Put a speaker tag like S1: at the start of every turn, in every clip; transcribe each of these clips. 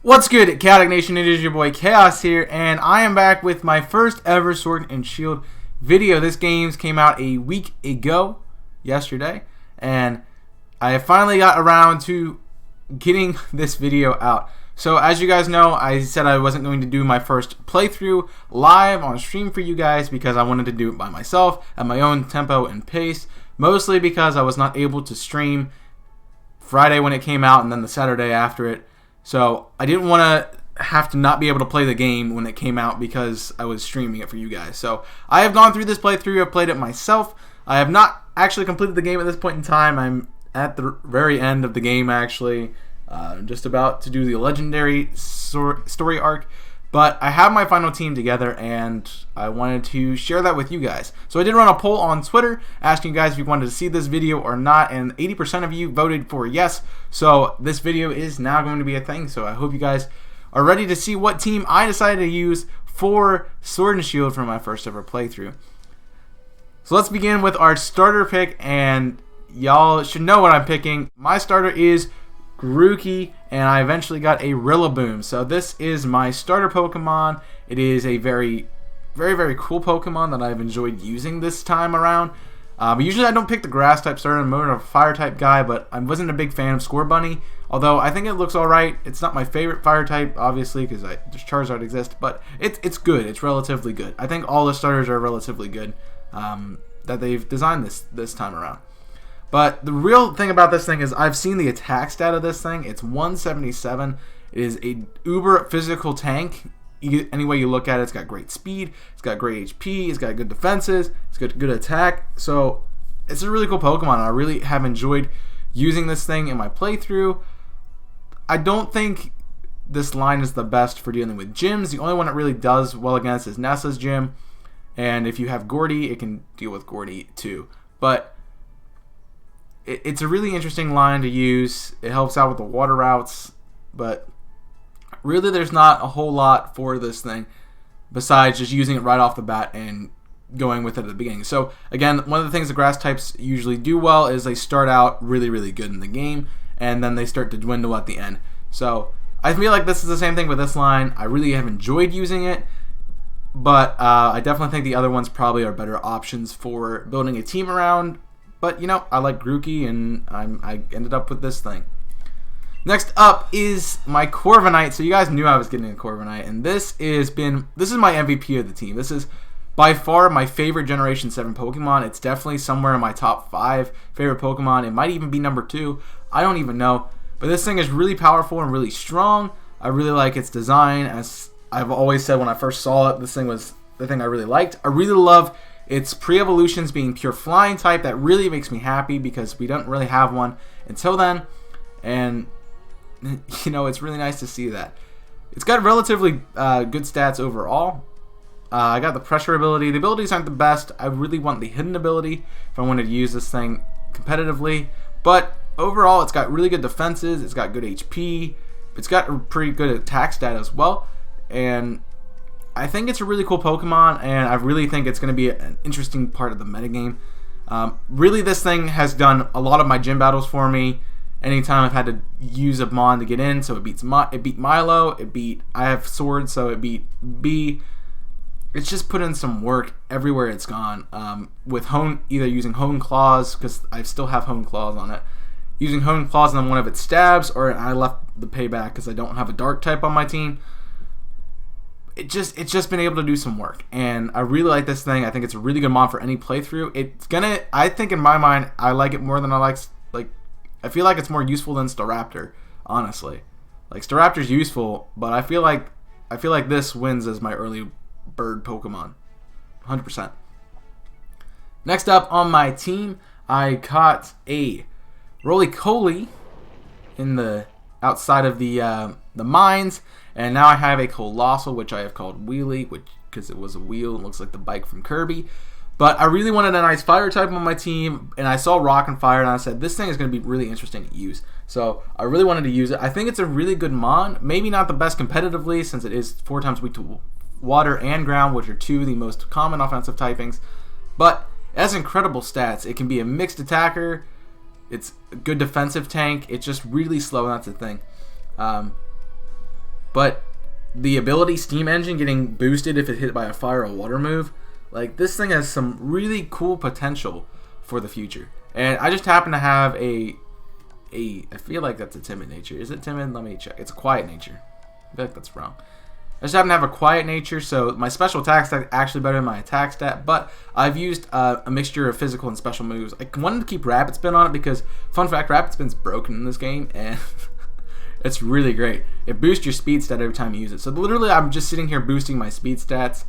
S1: What's good, Chaotic Nation? It is your boy Chaos here, and I am back with my first ever Sword and Shield video. This game came out a week ago, yesterday, and I finally got around to getting this video out. So as you guys know, I said I wasn't going to do my first playthrough live on stream for you guys because I wanted to do it by myself at my own tempo and pace, mostly because I was not able to stream Friday when it came out and then the Saturday after it. So I didn't want to have to not be able to play the game when it came out because I was streaming it for you guys. So I have gone through this playthrough. I've played it myself. I have not actually completed the game at this point in time. I'm at the very end of the game, actually. Just about to do the legendary story arc. But I have my final team together, and I wanted to share that with you guys. So I did run a poll on Twitter asking you guys if you wanted to see this video or not, and 80% of you voted for yes. So this video is now going to be a thing. So I hope you guys are ready to see what team I decided to use for Sword and Shield for my first ever playthrough. So let's begin with our starter pick, and y'all should know what I'm picking. My starter is Grookey, and I eventually got a Rillaboom. So this is my starter Pokemon. It is a very cool Pokemon that I've enjoyed using this time around. But usually I don't pick the grass type starter. I'm more of a fire type guy, but I wasn't a big fan of Scorbunny. Although I think it looks alright. It's not my favorite fire type, obviously, because Charizard exists, but it's good. It's relatively good. I think all the starters are relatively good that they've designed this time around. But the real thing about this thing is I've seen the attack stat of this thing. It's 177. It is a uber physical tank. Any way you look at it, it's got great speed. It's got great HP. It's got good defenses. It's got good attack. So it's a really cool Pokemon. I really have enjoyed using this thing in my playthrough. I don't think this line is the best for dealing with gyms. The only one it really does well against is Nessa's gym. And if you have Gordy, it can deal with Gordy too. But it's a really interesting line to use. It helps out with the water routes, but really there's not a whole lot for this thing besides just using it right off the bat and going with it at the beginning. So again, one of the things the grass types usually do well is they start out really good in the game, and then they start to dwindle at the end. So I feel like this is the same thing with this line. I really have enjoyed using it, but I definitely think the other ones probably are better options for building a team around. But, you know, I like Grookey, and I ended up with this thing. Next up is my Corviknight. So you guys knew I was getting a Corviknight, and this is my MVP of the team. This is by far my favorite Generation 7 Pokemon. It's definitely somewhere in my top 5 favorite Pokemon. It might even be number 2. I don't even know. But this thing is really powerful and really strong. I really like its design. As I've always said when I first saw it, this thing was the thing I really liked. I really love its pre-evolutions being pure flying type. That really makes me happy because we don't really have one until then, and you know, it's really nice to see that. It's got relatively good stats overall. I got the pressure ability. The abilities aren't the best. I really want the hidden ability if I wanted to use this thing competitively, but overall it's got really good defenses. It's got good HP. It's got a pretty good attack stat as well, and I think it's a really cool Pokemon, and I really think it's going to be an interesting part of the metagame. Really, this thing has done a lot of my gym battles for me. Anytime I've had to use a Mon to get in, so it beat Milo, I have Sword, so it beat B. It's just put in some work everywhere it's gone. With either using Hone Claws, because I still have Hone Claws on it, using Hone Claws and then one of its stabs, or I left the payback because I don't have a Dark type on my team. It's just been able to do some work, and I really like this thing. I think it's a really good mod for any playthrough. I think in my mind, I like it more than I I feel like it's more useful than Staraptor, honestly. Like, Staraptor's useful, but I feel like this wins as my early bird Pokemon, 100%. Next up on my team, I caught a Roly-Poly in the outside of the mines. And now I have a Colossal, which I have called Wheelie, because it was a wheel. It looks like the bike from Kirby. But I really wanted a nice fire type on my team, and I saw Rock and Fire, and I said, this thing is going to be really interesting to use. So I really wanted to use it. I think it's a really good mon. Maybe not the best competitively, since it is 4 times weak to water and ground, which are 2 of the most common offensive typings. But it has incredible stats. It can be a mixed attacker. It's a good defensive tank. It's just really slow, and that's the thing. but the ability Steam Engine getting boosted if it hit by a fire or water move, like this thing has some really cool potential for the future. And I just happen to have I feel like that's a timid nature. Is it timid? Let me check. It's a quiet nature. I feel like that's wrong. I just happen to have a quiet nature, so my special attack stat is actually better than my attack stat, but I've used a mixture of physical and special moves. I wanted to keep Rapid Spin on it because, fun fact, Rapid Spin's broken in this game, and it's really great. It boosts your speed stat every time you use it. So literally, I'm just sitting here boosting my speed stats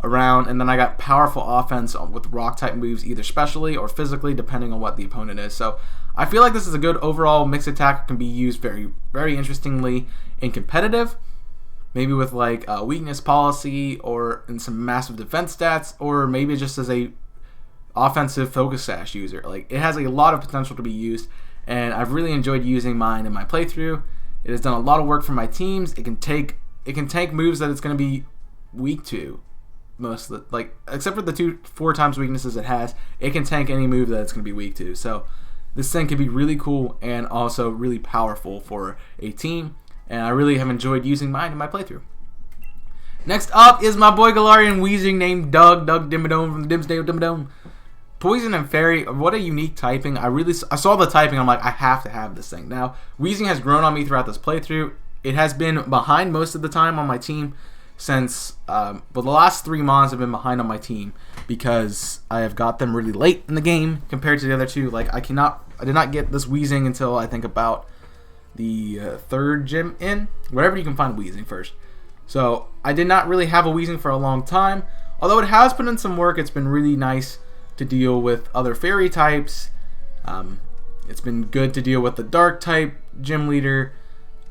S1: around, and then I got powerful offense with rock-type moves, either specially or physically, depending on what the opponent is. So I feel like this is a good overall mixed attack. It can be used very, very interestingly in competitive. Maybe with like a weakness policy or in some massive defense stats, or maybe just as a offensive focus sash user. Like it has a lot of potential to be used, and I've really enjoyed using mine in my playthrough. It has done a lot of work for my teams. It can take moves that it's going to be weak to, most of the, like except for the 4 times weaknesses it has. It can tank any move that it's going to be weak to. So this thing can be really cool and also really powerful for a team. And I really have enjoyed using mine in my playthrough. Next up is my boy Galarian Weezing named Doug Dimmadome from the Dimsdale Dimmadome. Poison and Fairy, what a unique typing. I saw the typing, I'm like, I have to have this thing. Now, Weezing has grown on me throughout this playthrough. It has been behind most of the time on my team since, but the last 3 mons have been behind on my team because I have got them really late in the game compared to the other 2. Like, I did not get this Weezing until I think about the 3rd gym in, wherever you can find Weezing first. So I did not really have a Weezing for a long time, although it has put in some work. It's been really nice to deal with other fairy types. It's been good to deal with the dark type gym leader,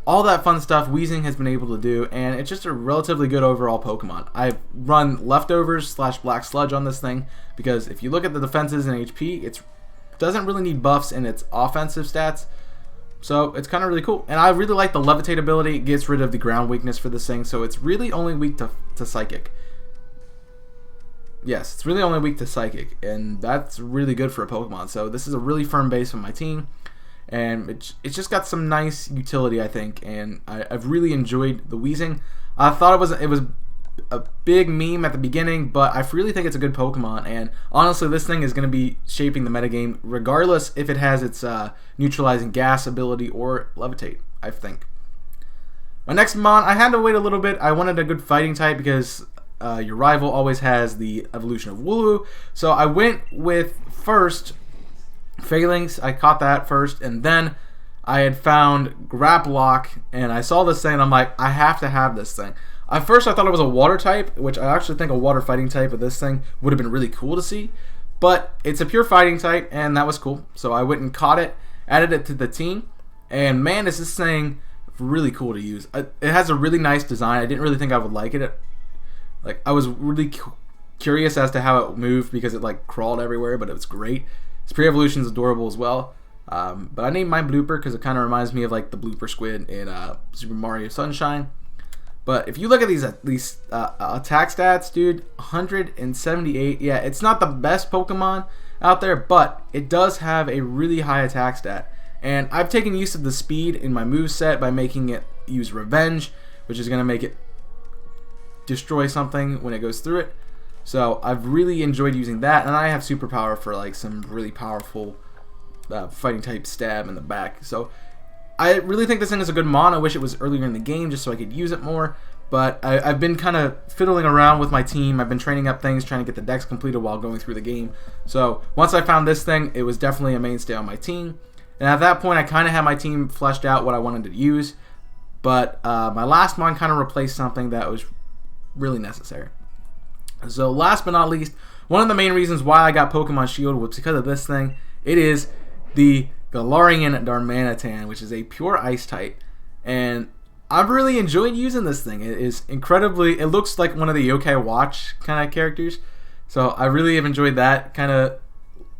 S1: all that fun stuff Weezing has been able to do, and it's just a relatively good overall Pokemon. I've run leftovers / Black Sludge on this thing because if you look at the defenses and HP, it doesn't really need buffs in its offensive stats. So it's kind of really cool. And I really like the Levitate ability. It gets rid of the ground weakness for this thing. So it's really only weak to Psychic. Yes, it's really only weak to Psychic. And that's really good for a Pokemon. So this is a really firm base on my team. And it's just got some nice utility, I think. And I've really enjoyed the Weezing. I thought it was a big meme at the beginning, but I really think it's a good Pokemon, and honestly this thing is going to be shaping the metagame regardless if it has its neutralizing gas ability or Levitate, I think. My next mon, I had to wait a little bit. I wanted a good fighting type because your rival always has the evolution of Wooloo, so I went with first Phalanx. I caught that first, and then I had found Graplock, and I saw this thing and I'm like, I have to have this thing. At first I thought it was a water type, which I actually think a water fighting type of this thing would have been really cool to see. But it's a pure fighting type, and that was cool. So I went and caught it, added it to the team, and man, is this thing really cool to use. It has a really nice design. I didn't really think I would like it. Like I was really curious as to how it moved because it like crawled everywhere, but it was great. Its pre-evolution is adorable as well. But I named mine Blooper because it kind of reminds me of like the Blooper Squid in Super Mario Sunshine. But if you look at these attack stats, dude, 178. Yeah, it's not the best Pokemon out there, but it does have a really high attack stat. And I've taken use of the speed in my moveset by making it use Revenge, which is going to make it destroy something when it goes through it. So I've really enjoyed using that, and I have Superpower for like some really powerful fighting type stab in the back. So I really think this thing is a good mon. I wish it was earlier in the game just so I could use it more. But I've been kind of fiddling around with my team. I've been training up things, trying to get the decks completed while going through the game. So once I found this thing, it was definitely a mainstay on my team. And at that point, I kind of had my team fleshed out what I wanted to use. But my last mon kind of replaced something that was really necessary. So last but not least, one of the main reasons why I got Pokemon Shield was because of this thing. It is the Galarian Darmanitan, which is a pure ice type, and I've really enjoyed using this thing. It is incredibly, it looks like one of the Yokai Watch kind of characters, so I really have enjoyed that kind of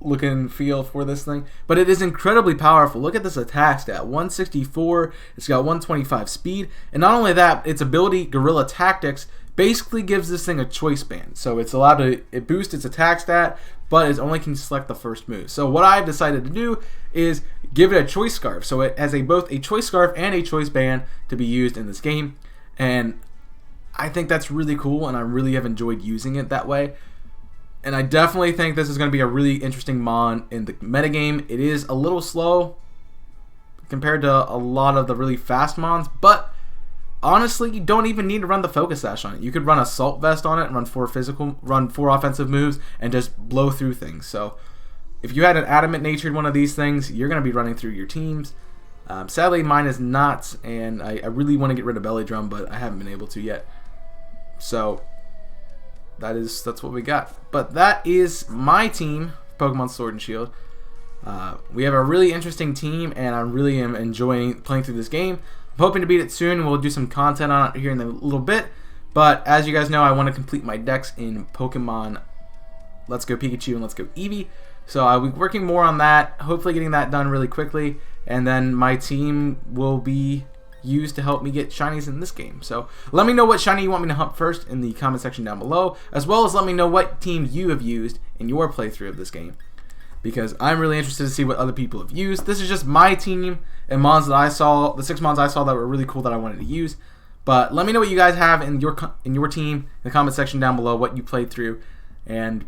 S1: look and feel for this thing. But it is incredibly powerful. Look at this attack stat, 164, it's got 125 speed, and not only that, its ability, Guerrilla Tactics, basically gives this thing a choice band. So it's allowed to, it boosts its attack stat, but it only can select the first move. So what I've decided to do is give it a choice scarf. So it has both a choice scarf and a choice band to be used in this game. And I think that's really cool, and I really have enjoyed using it that way. And I definitely think this is going to be a really interesting mon in the metagame. It is a little slow compared to a lot of the really fast mons, but honestly, you don't even need to run the focus sash on it. You could run assault vest on it and run 4 offensive moves and just blow through things. So if you had an adamant natured one of these things, you're going to be running through your teams. Sadly, mine is not, and I really want to get rid of belly drum, but I haven't been able to yet. So that's what we got. But that is my team, Pokemon Sword and Shield. We have a really interesting team, and I really am enjoying playing through this game. I'm hoping to beat it soon. We'll do some content on it here in a little bit. But as you guys know, I want to complete my decks in Pokemon Let's Go Pikachu and Let's Go Eevee. So I'll be working more on that, hopefully getting that done really quickly. And then my team will be used to help me get shinies in this game. So let me know what shiny you want me to hunt first in the comment section down below, as well as let me know what team you have used in your playthrough of this game, because I'm really interested to see what other people have used. This is just my team and mons that I saw, the 6 mons I saw that were really cool that I wanted to use. But let me know what you guys have in your team in the comment section down below, what you played through, and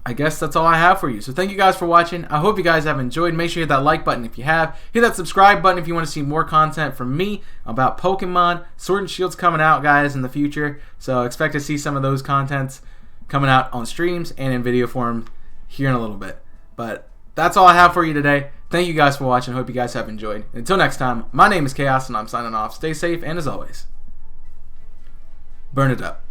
S1: I guess that's all I have for you. So thank you guys for watching. I hope you guys have enjoyed. Make sure you hit that like button if you have. Hit that subscribe button if you want to see more content from me about Pokemon. Sword and Shield's coming out, guys, in the future. So expect to see some of those contents coming out on streams and in video form here in a little bit. But that's all I have for you today. Thank you guys for watching. Hope you guys have enjoyed. Until next time, my name is Chaos, and I'm signing off. Stay safe, and as always, burn it up.